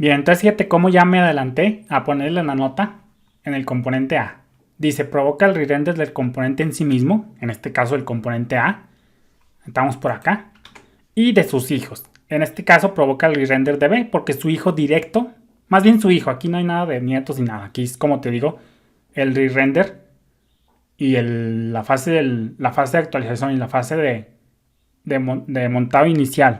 Bien, entonces fíjate cómo ya me adelanté a ponerle la nota en el componente A. Dice, provoca el re-render del componente en sí mismo, en este caso el componente A. Estamos por acá. Y de sus hijos. En este caso provoca el re-render de B, porque su hijo directo, más bien su hijo, aquí no hay nada de nietos ni nada. Aquí es como te digo, el re-render y la fase de actualización y la fase de montado inicial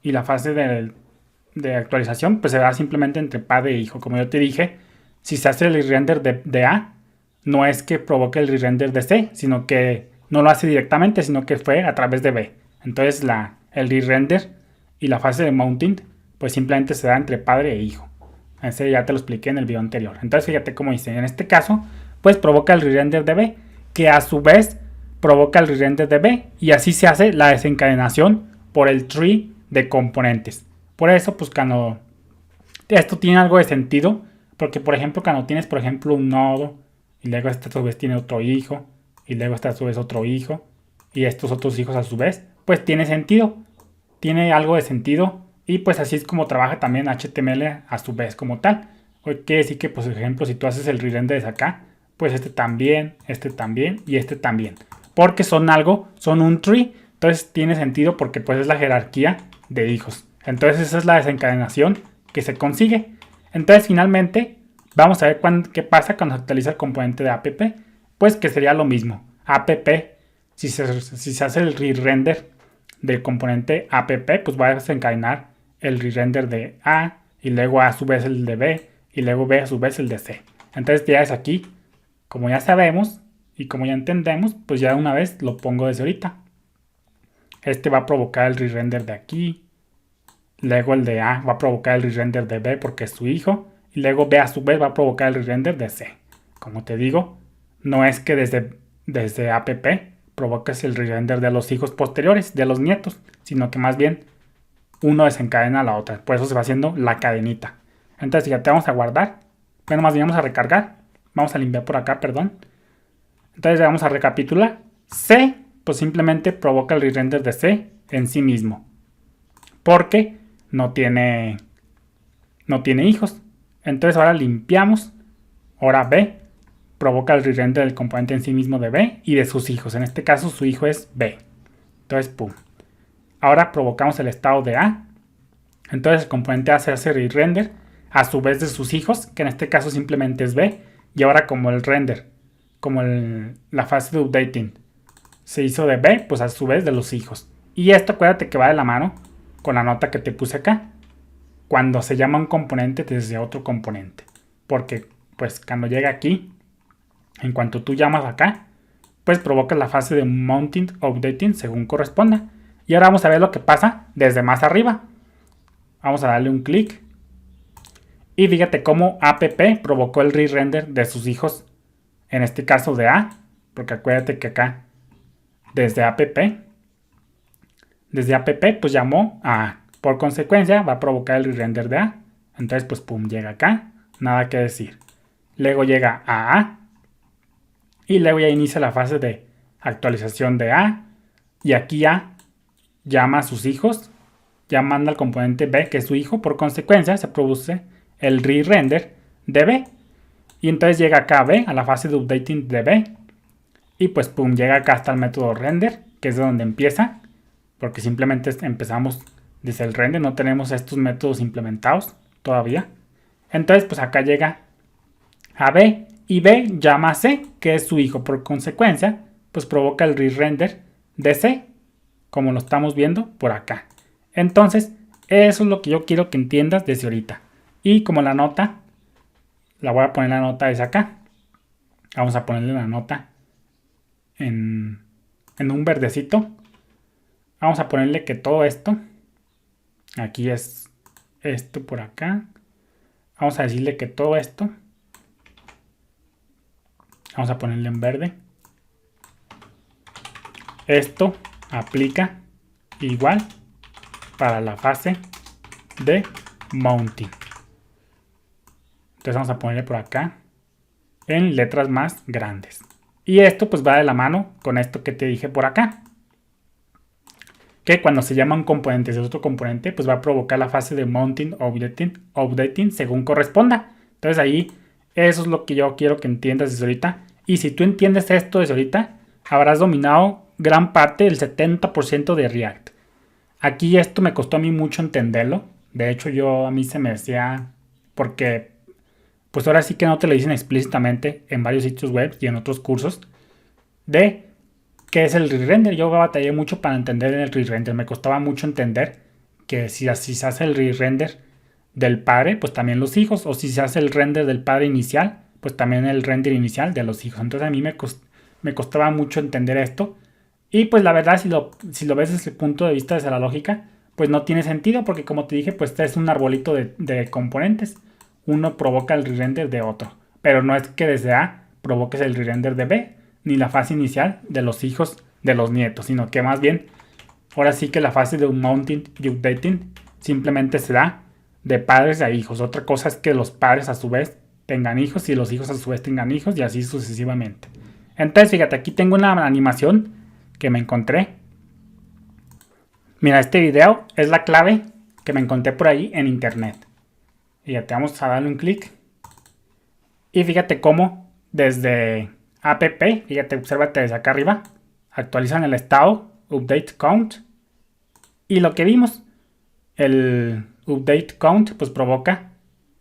y la fase de actualización, pues se da simplemente entre padre e hijo. Como yo te dije, si se hace el re-render de A, no es que provoque el re-render de C, sino que no lo hace directamente, sino que fue a través de B. Entonces el re-render y la fase de mounting, pues simplemente se da entre padre e hijo. Ese ya te lo expliqué en el video anterior. Entonces fíjate cómo dice, en este caso, pues provoca el re-render de B, que a su vez provoca el re-render de B, y así se hace la desencadenación por el tree de componentes. Por eso, pues cuando esto tiene algo de sentido, porque por ejemplo, cuando tienes, por ejemplo, un nodo, y luego este a su vez tiene otro hijo, y luego este a su vez otro hijo, y estos otros hijos a su vez, pues tiene sentido, tiene algo de sentido, y pues así es como trabaja también HTML a su vez como tal. Quiere decir que, pues, por ejemplo, si tú haces el re-render desde acá, pues este también y este también, porque son un tree, entonces tiene sentido porque pues es la jerarquía de hijos. Entonces esa es la desencadenación que se consigue. Entonces finalmente vamos a ver qué pasa cuando se actualiza el componente de app, pues que sería lo mismo. App, si se hace el re-render del componente app, pues va a desencadenar el re-render de A, y luego a su vez el de B, y luego B a su vez el de C. Entonces ya es aquí, como ya sabemos y como ya entendemos, pues ya una vez lo pongo desde ahorita. Este va a provocar el re-render de aquí, luego el de A va a provocar el re-render de B porque es su hijo, y luego B a su vez va a provocar el re-render de C. Como te digo, no es que desde app provoques el re-render de los hijos posteriores, de los nietos, sino que más bien uno desencadena a la otra. Por eso se va haciendo la cadenita. Entonces, fíjate, vamos a guardar. Bueno, más bien vamos a recargar. Vamos a limpiar por acá, perdón. Entonces vamos a recapitular. C, pues simplemente provoca el re-render de C en sí mismo, porque no tiene hijos. Entonces ahora limpiamos. Ahora B provoca el re-render del componente en sí mismo de B y de sus hijos. En este caso su hijo es B. Entonces, pum. Ahora provocamos el estado de A. Entonces el componente A se hace re-render a su vez de sus hijos, que en este caso simplemente es B. Y ahora como el render, como la fase de updating se hizo de B, pues a su vez de los hijos. Y esto acuérdate que va de la mano con la nota que te puse acá, cuando se llama un componente desde otro componente. Porque pues cuando llega aquí, en cuanto tú llamas acá, pues provoca la fase de mounting o updating según corresponda. Y ahora vamos a ver lo que pasa desde más arriba. Vamos a darle un clic. Y fíjate cómo app provocó el re-render de sus hijos, en este caso de A, porque acuérdate que acá desde app pues llamó a A. Por consecuencia va a provocar el re-render de A. Entonces pues pum, llega acá, nada que decir. Luego llega a A, y luego ya inicia la fase de actualización de A, y aquí A llama a sus hijos, ya manda al componente B, que es su hijo, por consecuencia se produce el re-render de B, y entonces llega acá a B, a la fase de updating de B, y pues pum, llega acá hasta el método render, que es de donde empieza, porque simplemente empezamos desde el render, no tenemos estos métodos implementados todavía. Entonces pues acá llega a B, y B llama a C, que es su hijo, por consecuencia pues provoca el re-render de C, como lo estamos viendo por acá. Entonces eso es lo que yo quiero que entiendas desde ahorita. Y como la nota, la voy a poner la nota desde acá, vamos a ponerle la nota en un verdecito. Vamos a ponerle que todo esto, aquí es esto por acá, vamos a decirle que todo esto, vamos a ponerle en verde, esto aplica igual para la fase de mounting. Entonces vamos a ponerle por acá en letras más grandes. Y esto pues va de la mano con esto que te dije por acá. que cuando se llama un componente de otro componente, pues va a provocar la fase de mounting o updating según corresponda. Entonces ahí, eso es lo que yo quiero que entiendas desde ahorita. Y si tú entiendes esto desde ahorita, habrás dominado gran parte, el 70% de React. Aquí esto me costó a mí mucho entenderlo. De hecho, a mí se me decía, porque pues ahora sí que no te lo dicen explícitamente en varios sitios web y en otros cursos, de qué es el re-render. Yo batallé mucho para entender el re-render. Me costaba mucho entender que si así se hace el re-render del padre, pues también los hijos. O si se hace el render del padre inicial, pues también el render inicial de los hijos. Entonces a mí me costaba mucho entender esto. Y pues la verdad, si lo ves desde el punto de vista de la lógica, pues no tiene sentido, porque como te dije, pues este es un arbolito de componentes. Uno provoca el re-render de otro. Pero no es que desde A provoques el re-render de B, ni la fase inicial de los hijos de los nietos, sino que más bien, ahora sí que la fase de un mounting y updating simplemente se da de padres a hijos. Otra cosa es que los padres a su vez tengan hijos y los hijos a su vez tengan hijos y así sucesivamente. Entonces, fíjate, aquí tengo una animación que me encontré. Mira, este video es la clave que me encontré por ahí en internet. Fíjate, vamos a darle un clic. Y fíjate cómo desde app, fíjate, obsérvate desde acá arriba, actualizan el estado, update count. Y lo que vimos, el update count, pues provoca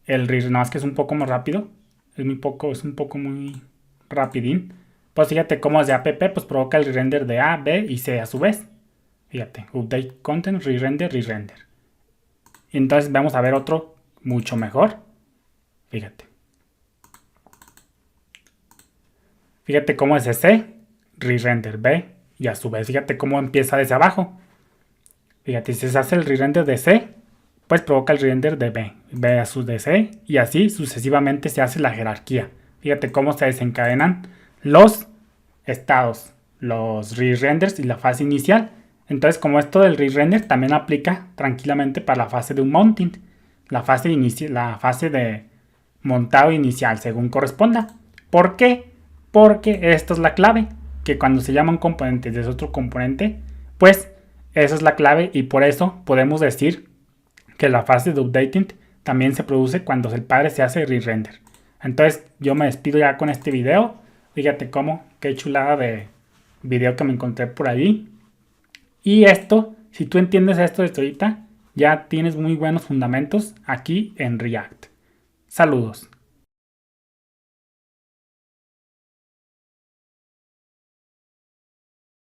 el re-render, nada más que es un poco más rápido. Es un poco muy rapidín. Pues fíjate cómo desde app pues provoca el re-render de A, B y C a su vez. Fíjate, update content, re-render, re-render. Y entonces vamos a ver otro mucho mejor. Fíjate. Fíjate cómo es C, re-render B y a su vez fíjate cómo empieza desde abajo. Fíjate, si se hace el re-render de C, pues provoca el re-render de B, B a su de C y así sucesivamente se hace la jerarquía. Fíjate cómo se desencadenan los estados, los re-renders y la fase inicial. Entonces, como esto del re-render también aplica tranquilamente para la fase de un mounting, la fase de montado inicial según corresponda. ¿Por qué? Porque esta es la clave, que cuando se llama un componente desde otro componente, pues esa es la clave y por eso podemos decir que la fase de updating también se produce cuando el padre se hace re-render. Entonces yo me despido ya con este video. Fíjate cómo, qué chulada de video que me encontré por ahí. Y esto, si tú entiendes esto desde ahorita, ya tienes muy buenos fundamentos aquí en React. Saludos.